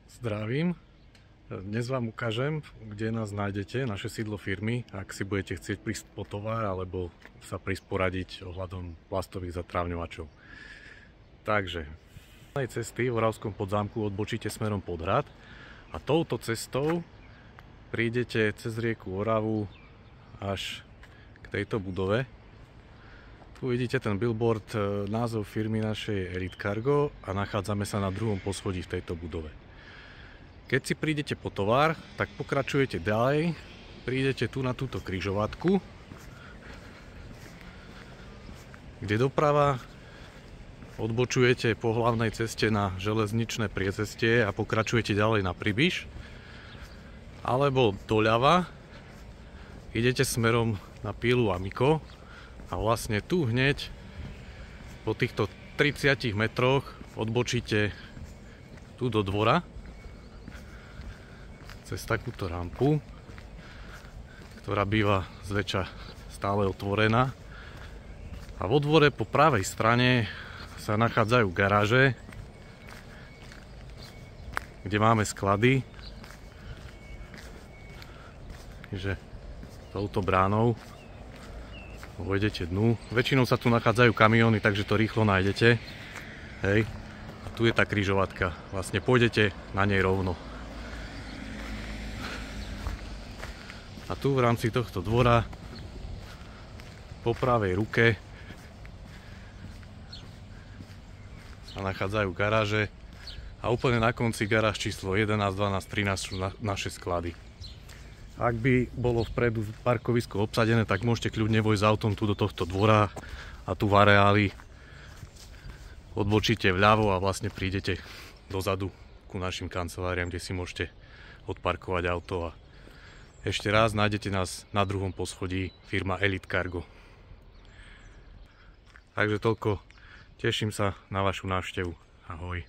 Zdravím. Dnes vám ukážem, kde nás nájdete, naše sídlo firmy, ak si budete chcieť prísť po tovar alebo sa prísť poradiť ohľadom plastových zatrávňovačov. Takže, z tej cesty v Oravskom Podzámku odbočíte smerom pod hrad a touto cestou prídete cez rieku Oravu až k tejto budove. Tu vidíte ten billboard, názov firmy našej Elite Cargo a nachádzame sa na druhom poschodí v tejto budove. Keď si prídete po tovar, tak pokračujete ďalej, prídete tu na túto križovatku, kde doprava odbočujete po hlavnej ceste na železničné priecestie a pokračujete ďalej na Pribiš, alebo doľava idete smerom na Pílu a Miko a vlastne tu hneď po týchto 30 metroch odbočíte tu do dvora cez takúto rampu, ktorá býva zväčša stále otvorená. A vo dvore po pravej strane sa nachádzajú garáže, kde máme sklady. Takže touto bránou vojdete dnu. Väčšinou sa tu nachádzajú kamióny, takže to rýchlo nájdete. Hej. A tu je tá križovatka. Vlastne pôjdete na nej rovno. A tu v rámci tohto dvora po pravej ruke sa nachádzajú garáže a úplne na konci garáž číslo 11, 12, 13 sú naše sklady. Ak by bolo vpredu parkovisko obsadené, tak môžete kľudne vojsť s autom tu do tohto dvora a tu v areáli odbočíte vľavo a vlastne prídete dozadu ku našim kanceláriám, kde si môžete odparkovať auto. A ešte raz, nájdete nás na druhom poschodí, firma Elite Cargo. Takže toľko, teším sa na vašu návštevu. Ahoj.